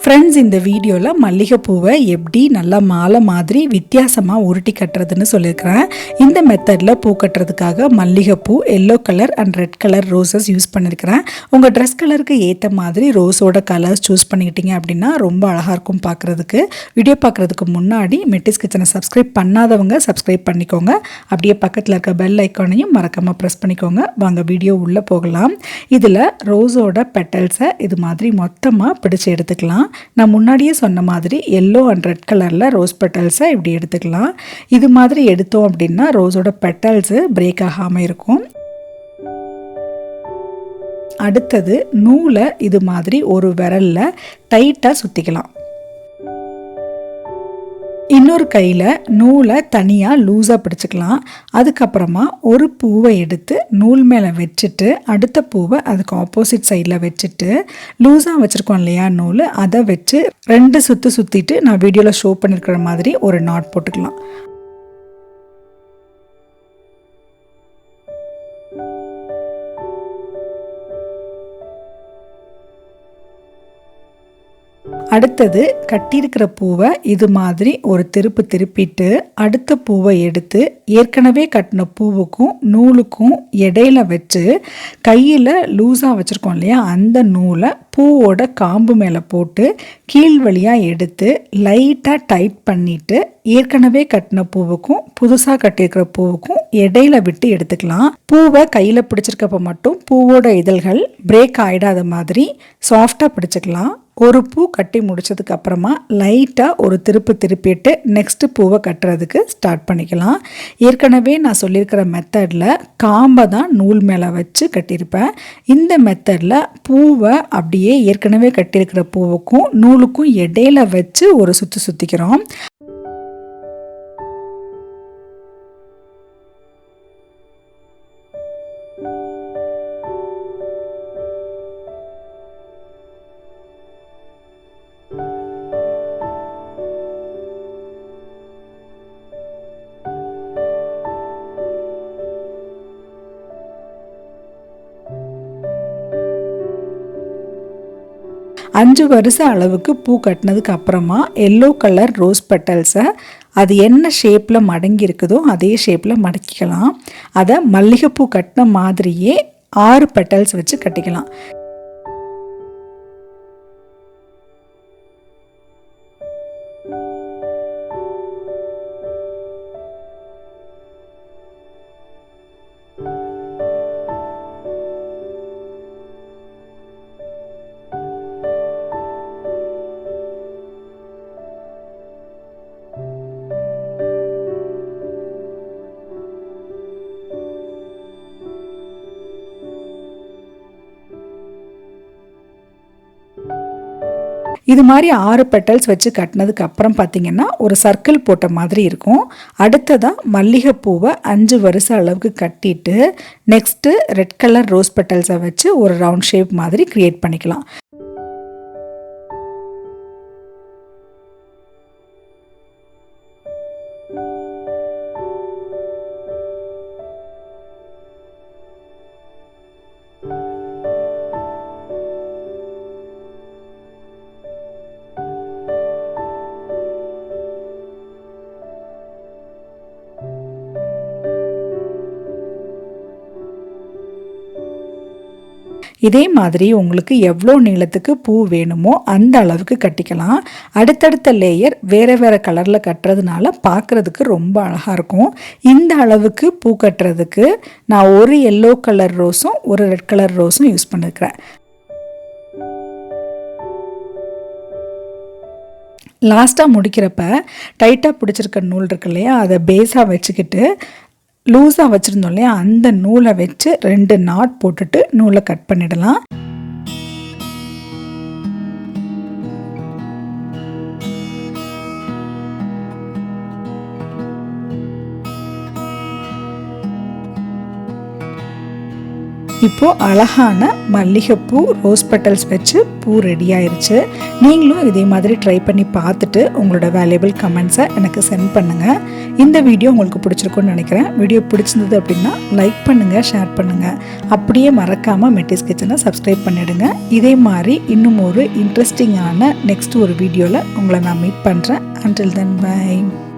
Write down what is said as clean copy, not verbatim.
Friends, இந்த வீடியோவில் மல்லிகை பூவை எப்படி நல்லா மாலை மாதிரி வித்தியாசமாக உருட்டி கட்டுறதுன்னு சொல்லியிருக்கிறேன். இந்த மெத்தடில் பூ கட்டுறதுக்காக மல்லிகைப்பூ, yellow colour and red colour roses use பண்ணியிருக்கிறேன். உங்கள் ட்ரெஸ் கலருக்கு ஏற்ற மாதிரி ரோஸோட கலர்ஸ் சூஸ் பண்ணிக்கிட்டீங்க அப்படின்னா ரொம்ப அழகாக இருக்கும் பார்க்குறதுக்கு. வீடியோ பார்க்குறதுக்கு முன்னாடி மெட்டிஸ் கிச்சனை சப்ஸ்கிரைப் பண்ணாதவங்க சப்ஸ்கிரைப் பண்ணிக்கோங்க. அப்படியே பக்கத்தில் இருக்க பெல் ஐக்கானையும் மறக்காமல் ப்ரெஸ் பண்ணிக்கோங்க. வாங்க வீடியோ உள்ளே போகலாம். இதில் ரோஸோட பெட்டல்ஸை இது மாதிரி மொத்தமாக பிடிச்சு எடுத்துக்கலாம். நான் முன்னாடியே சொன்ன மாதிரி எல்லோ அண்ட் ரெட் கலரில் ரோஸ் பெட்டல்ஸை இப்படி எடுத்துக்கலாம். இது மாதிரி எடுத்தோம் அப்படின்னா ரோஸோட பெட்டல்ஸு பிரேக் ஆகாமல் இருக்கும். அடுத்தது நூலை இது மாதிரி ஒரு விரலில் டைட்டாக சுற்றிக்கலாம். இன்னொரு கையில் நூலை தனியாக லூஸாக பிடிச்சிக்கலாம். அதுக்கப்புறமா ஒரு பூவை எடுத்து நூல் மேலே வச்சுட்டு அடுத்த பூவை அதுக்கு ஆப்போசிட் சைடில் வச்சுட்டு லூஸாக வச்சுருக்கோம் இல்லையா நூல், அதை வச்சு 2 சுற்று சுற்றிட்டு நான் வீடியோவில் ஷோ பண்ணியிருக்கிற மாதிரி ஒரு நாட் போட்டுக்கலாம். அடுத்தது கட்டியிருக்கிற பூவை இது மாதிரி ஒரு திருப்பிட்டு அடுத்த பூவை எடுத்து ஏற்கனவே கட்டின பூவுக்கும் நூலுக்கும் இடையில வச்சு கையில் லூஸாக வச்சுருக்கோம் இல்லையா அந்த நூலை பூவோட காம்பு மேலே போட்டு கீழ் வழியாக எடுத்து லைட்டாக டைட் பண்ணிவிட்டு ஏற்கனவே கட்டின பூவுக்கும் புதுசாக கட்டியிருக்கிற பூவுக்கும் இடையில விட்டு எடுத்துக்கலாம். பூவை கையில் பிடிச்சிருக்கப்ப மட்டும் பூவோட இதழ்கள் பிரேக் ஆகிடாத மாதிரி சாஃப்டாக பிடிச்சிக்கலாம். ஒரு பூ கட்டி முடிச்சதுக்கு அப்புறமா லைட்டாக ஒரு திருப்பிட்டு நெக்ஸ்ட் பூவை கட்டுறதுக்கு ஸ்டார்ட் பண்ணிக்கலாம். ஏற்கனவே நான் சொல்லியிருக்கிற மெத்தடில் காம்பை தான் நூல் மேலே வச்சு கட்டியிருப்பேன். இந்த மெத்தடில் பூவை அப்படியே ஏற்கனவே கட்டியிருக்கிற பூவுக்கும் நூலுக்கும் இடையில வச்சு ஒரு சுற்றிக்கிறோம். அஞ்சு வருஷம் அளவுக்கு பூ கட்டினதுக்கு அப்புறமா எல்லோ கலர் ரோஸ் பெட்டல்ஸை அது என்ன ஷேப்பில் மடங்கி இருக்குதோ அதே ஷேப்பில் மடக்கிக்கலாம். அதை மல்லிகைப்பூ கட்டின மாதிரியே 6 பெட்டல்ஸ் வச்சு கட்டிக்கலாம். இது மாதிரி 6 பெட்டல்ஸ் வச்சு கட்டினதுக்கு அப்புறம் பார்த்தீங்கன்னா ஒரு சர்க்கிள் போட்ட மாதிரி இருக்கும். அடுத்ததாக மல்லிகைப்பூவை 5 வருஷம் அளவுக்கு கட்டிட்டு நெக்ஸ்ட்டு ரெட் கலர் ரோஸ் பெட்டல்ஸை வச்சு ஒரு ரவுண்ட் ஷேப் மாதிரி க்ரியேட் பண்ணிக்கலாம். இதே மாதிரி உங்களுக்கு எவ்வளோ நீளத்துக்கு பூ வேணுமோ அந்த அளவுக்கு கட்டிக்கலாம். அடுத்தடுத்த லேயர் வேறு கலரில் கட்டுறதுனால பார்க்குறதுக்கு ரொம்ப அழகாக இருக்கும். இந்த அளவுக்கு பூ கட்டுறதுக்கு நான் ஒரு எல்லோ கலர் ரோஸும் ஒரு ரெட் கலர் ரோஸும் யூஸ் பண்ணியிருக்கிறேன். லாஸ்ட்டாக முடிக்கிறப்ப டைட்டாக பிடிச்சிருக்க நூல் இருக்கு இல்லையா, அதை பேஸாக வச்சுக்கிட்டு லூஸாக வச்சுருந்தோம் இல்லையா அந்த நூலை வச்சு 2 நாட் போட்டுட்டு நூலை கட் பண்ணிடலாம். இப்போது அழகான மல்லிகைப்பூ ரோஸ் பெட்டல்ஸ் வச்சு பூ ரெடி ஆயிருச்சு. நீங்களும் இதே மாதிரி ட்ரை பண்ணி பார்த்துட்டு உங்களோட வேல்யூபிள் கமெண்ட்ஸை எனக்கு சென்ட் பண்ணுங்கள். இந்த வீடியோ உங்களுக்கு பிடிச்சிருக்குன்னு நினைக்கிறேன். வீடியோ பிடிச்சிருந்தது அப்படின்னா லைக் பண்ணுங்கள், ஷேர் பண்ணுங்கள். அப்படியே மறக்காமல் மெட்டிஸ் கிச்சனை சப்ஸ்கிரைப் பண்ணிவிடுங்க. இதே மாதிரி இன்னும் ஒரு இன்ட்ரெஸ்டிங்கான நெக்ஸ்ட் ஒரு வீடியோவில் உங்களை நான் மீட் பண்ணுறேன். Until then, bye.